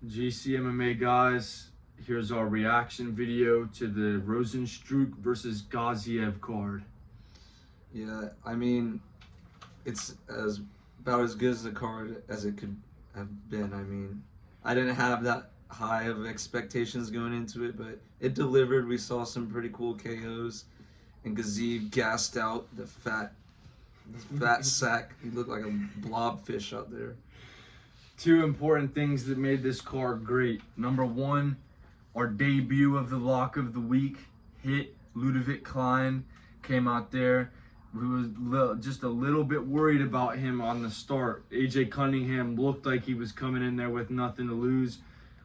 GC MMA guys, here's our reaction video to the Rozenstruik versus Gaziev card. Yeah, I mean, it's about as good as a card as it could have been. I mean, I didn't have that high of expectations going into it, but it delivered. We saw some pretty cool KOs, and Gaziev gassed out the fat sack. He looked like a blobfish out there. Two important things that made this card great. Number one, our debut of the lock of the week hit. Ludovic Klein came out there. We was just a little bit worried about him on the start. AJ Cunningham looked like he was coming in there with nothing to lose.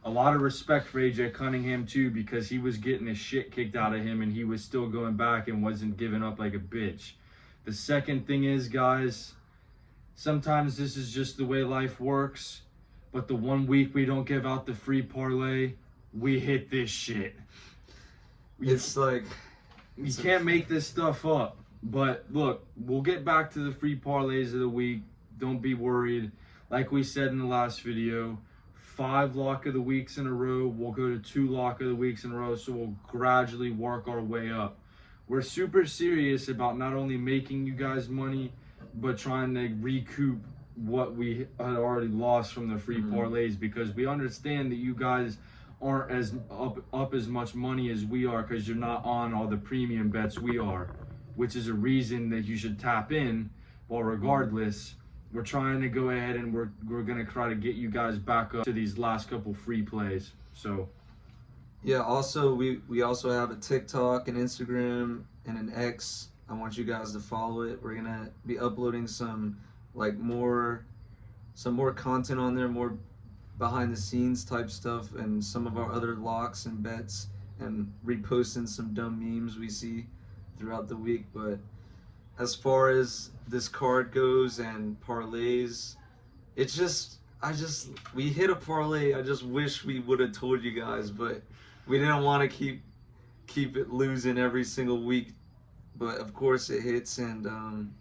A lot of respect for AJ Cunningham too, because he was getting the shit kicked out of him and he was still going back and wasn't giving up like a bitch. The second thing is, guys, sometimes this is just the way life works, but the 1 week we don't give out the free parlay, we hit this shit. It's like... You can't make this stuff up. But look, we'll get back to the free parlays of the week. Don't be worried. Like we said in the last video, 5 lock of the weeks in a row. We'll go to 2 lock of the weeks in a row, so we'll gradually work our way up. We're super serious about not only making you guys money, but trying to recoup what we had already lost from the free parlays, because we understand that you guys aren't as up as much money as we are because you're not on all the premium bets we are, which is a reason that you should tap in. Well, regardless, we're trying to go ahead and we're gonna try to get you guys back up to these last couple free plays. So yeah, also we also have a TikTok, an Instagram, and an X. I want you guys to follow it. We're gonna be uploading some more content on there, more behind the scenes type stuff, and some of our other locks and bets, and reposting some dumb memes we see throughout the week. But as far as this card goes and parlays, it's just we hit a parlay. I just wish we would have told you guys, but we didn't want to keep it losing every single week. But of course it hits, and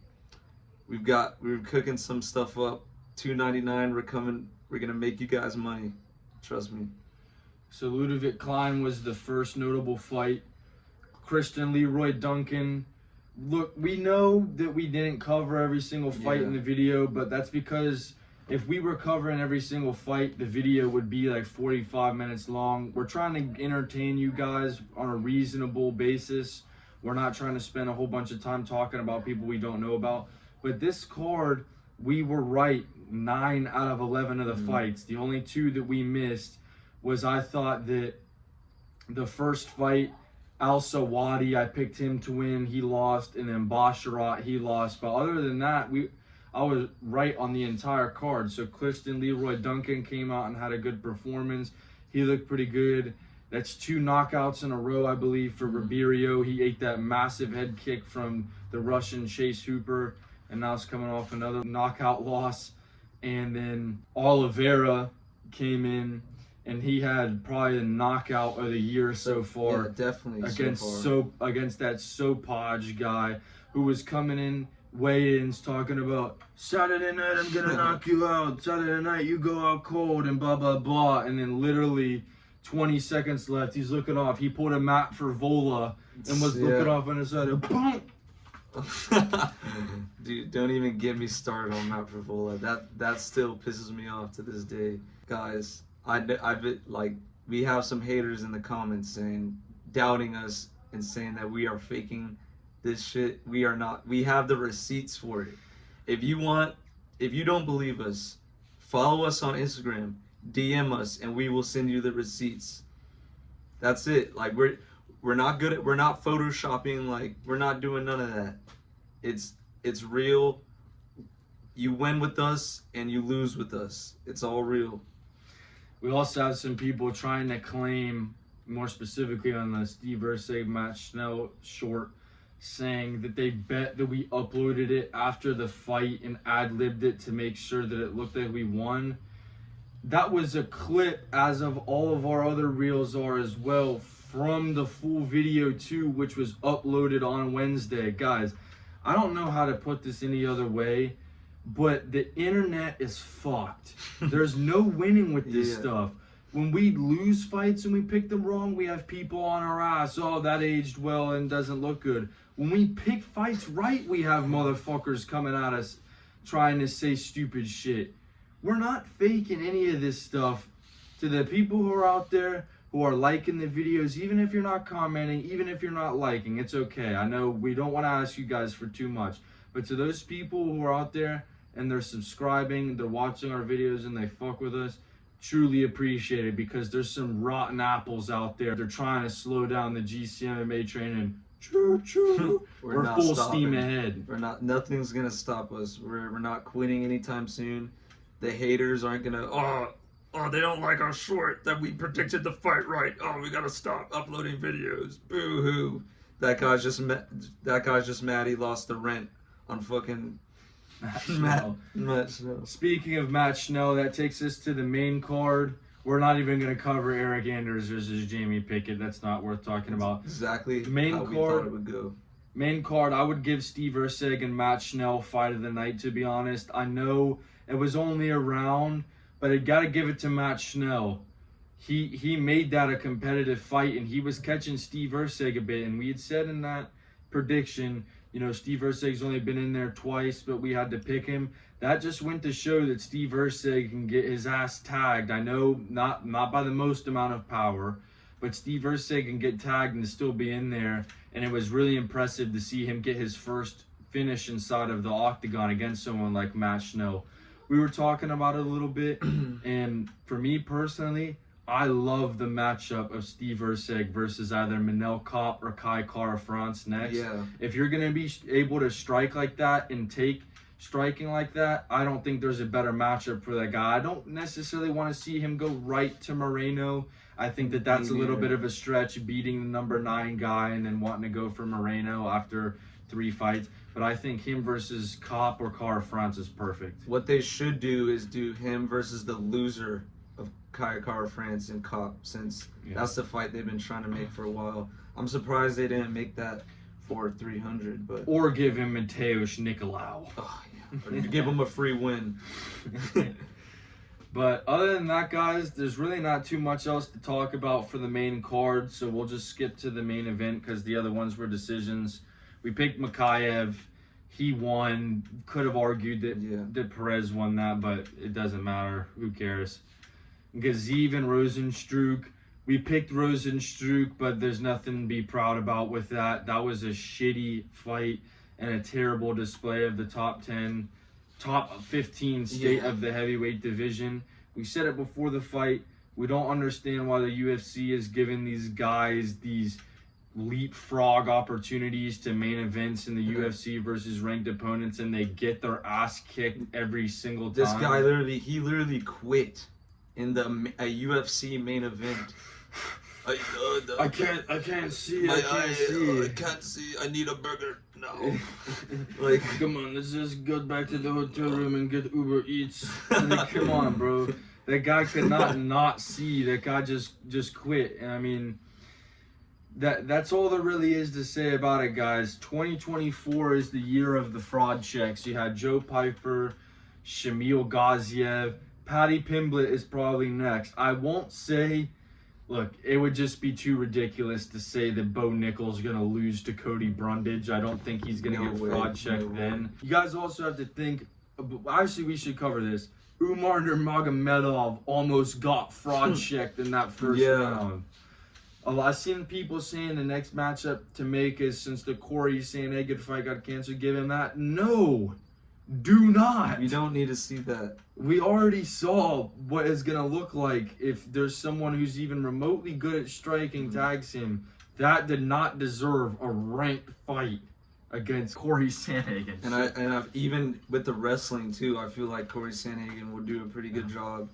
we're cooking some stuff up. $2.99. We're gonna make you guys money, trust me. So Ludovic Klein was the first notable fight. Christian Leroy Duncan. Look, we know that we didn't cover every single fight in the video, but that's because if we were covering every single fight, the video would be like 45 minutes long. We're trying to entertain you guys on a reasonable basis. We're not trying to spend a whole bunch of time talking about people we don't know about. But this card, we were right 9 out of 11 of the fights. The only 2 that we missed was, I thought that the first fight, Al Sawadi, I picked him to win, he lost, and then Basharat, he lost. But other than that, I was right on the entire card. So Christian Leroy Duncan came out and had a good performance. He looked pretty good. That's 2 knockouts in a row, I believe, for Ribeiro. He ate that massive head kick from the Russian Chase Hooper, and now it's coming off another knockout loss. And then Oliveira came in, and he had probably the knockout of the year so far. Yeah, definitely. Against that Sopaj guy who was coming in weigh-ins talking about Saturday night I'm gonna knock you out. Saturday night you go out cold and blah blah blah. And then literally 20 seconds left, he's looking off. He pulled a Matt for Vola and was looking off on his side. Boom. Dude, don't even get me started on Matt Frivola. That still pisses me off to this day, guys. We have some haters in the comments doubting us and saying that we are faking this shit. We are not. We have the receipts for it. If you don't believe us, follow us on Instagram, DM us, and we will send you the receipts. That's it. Like we're not good at, we're not photoshopping, we're not doing none of that. It's real. You win with us and you lose with us. It's all real. We also have some people trying to claim, more specifically on the Steve Ursay Matt Schnell short, saying that they bet that we uploaded it after the fight and ad-libbed it to make sure that it looked like we won. That was a clip, as of all of our other reels are as well, from the full video too, which was uploaded on Wednesday. Guys, I don't know how to put this any other way, but the internet is fucked. There's no winning with this stuff. when we lose fights and we pick them wrong, we have people on our ass. Oh, that aged well and doesn't look good. When we pick fights right, we have motherfuckers coming at us trying to say stupid shit. We're not faking any of this stuff. To the people who are out there who are liking the videos, even if you're not commenting, even if you're not liking, it's okay. I know we don't want to ask you guys for too much. But to those people who are out there and they're subscribing, they're watching our videos and they fuck with us, truly appreciate it, because there's some rotten apples out there. They're trying to slow down the GCMMA training. We're not full stopping. steam ahead. Nothing's gonna stop us. We're not quitting anytime soon. The haters aren't gonna. Oh, they don't like our short that we predicted the fight right. Oh, we gotta stop uploading videos. Boo hoo. That guy's just mad he lost the rent on fucking Matt Schnell. Speaking of Matt Schnell, that takes us to the main card. We're not even going to cover Eric Anders versus Jamie Pickett. That's not worth talking about. Exactly main how card, we thought it would go. Main card, I would give Steve Erceg and Matt Schnell fight of the night, to be honest. I know it was only a round, but I got to give it to Matt Schnell. He made that a competitive fight, and he was catching Steve Erceg a bit. And we had said in that prediction, you know, Steve Erceg's only been in there twice, but we had to pick him. That just went to show that Steve Erceg can get his ass tagged. I know not by the most amount of power, but Steve Erceg can get tagged and still be in there. And it was really impressive to see him get his first finish inside of the Octagon against someone like Matt Schnell. We were talking about it a little bit, and for me personally, I love the matchup of Steve Erceg versus either Manel Kopp or Kai Kara-France next. Yeah. If you're going to be able to strike like that and take striking like that, I don't think there's a better matchup for that guy. I don't necessarily want to see him go right to Moreno. I think that's a little bit of a stretch, beating the number 9 guy and then wanting to go for Moreno after 3 fights. But I think him versus Kopp or Kara-France is perfect. What they should do is do him versus the loser of Kai Kara-France and Kopp, since that's the fight they've been trying to make for a while. I'm surprised they didn't make that for 300, but or give him Mateusz Nicolau. Oh, yeah. Or give him a free win. But other than that, guys, there's really not too much else to talk about for the main card, so we'll just skip to the main event because the other ones were decisions. We picked Magomed. He won. Could have argued that Perez won that, but it doesn't matter. Who cares? Gaziev and Rozenstruik. We picked Rozenstruik, but there's nothing to be proud about with that. That was a shitty fight and a terrible display of the top 15 state of the heavyweight division. We said it before the fight. We don't understand why the UFC is giving these guys these leapfrog opportunities to main events in the UFC versus ranked opponents, and they get their ass kicked every single time. This guy literally quit in a UFC main event. I can't see. I can't see. I need a burger. No. Like, come on, let's just go back to the hotel room and get Uber Eats. Like, come on, bro. That guy could not see. That guy just quit. And I mean, that's all there really is to say about it, guys. 2024 is the year of the fraud checks. You had Joe Piper, Shamil Gaziev, Paddy Pimblett is probably next. I won't say. Look, it would just be too ridiculous to say that Bo Nickel's going to lose to Cody Brundage. I don't think he's going to get fraud checked then. You guys also have to think, actually we should cover this. Umar Nurmagomedov almost got fraud checked in that first round. I've seen people saying the next matchup to make is, since the Corey Sandhagen fight got canceled, give him that. No! Do not. You don't need to see that. We already saw what it's going to look like if there's someone who's even remotely good at striking tags him. That did not deserve a ranked fight against Corey Sandhagen. And I've even with the wrestling too, I feel like Corey Sandhagen will do a pretty good job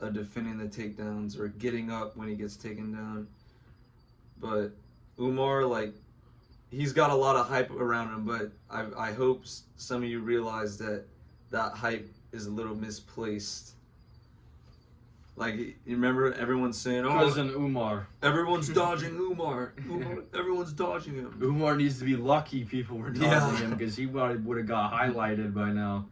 of defending the takedowns or getting up when he gets taken down. But Umar, like, he's got a lot of hype around him, but I hope some of you realize that hype is a little misplaced. Like, you remember everyone saying, Cousin Umar. Everyone's dodging Umar. Everyone's dodging him. Umar needs to be lucky people were dodging him, because he would have got highlighted by now.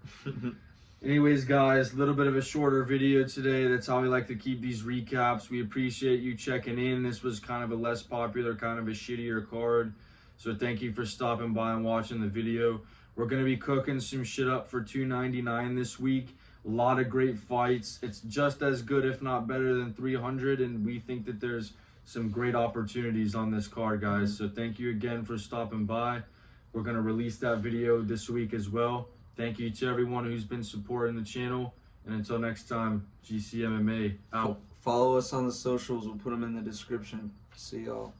Anyways, guys, a little bit of a shorter video today. That's how we like to keep these recaps. We appreciate you checking in. This was kind of a less popular, kind of a shittier card. So thank you for stopping by and watching the video. We're going to be cooking some shit up for $299 this week. A lot of great fights. It's just as good, if not better, than 300. And we think that there's some great opportunities on this card, guys. So thank you again for stopping by. We're going to release that video this week as well. Thank you to everyone who's been supporting the channel. And until next time, GC MMA out. Follow us on the socials. We'll put them in the description. See y'all.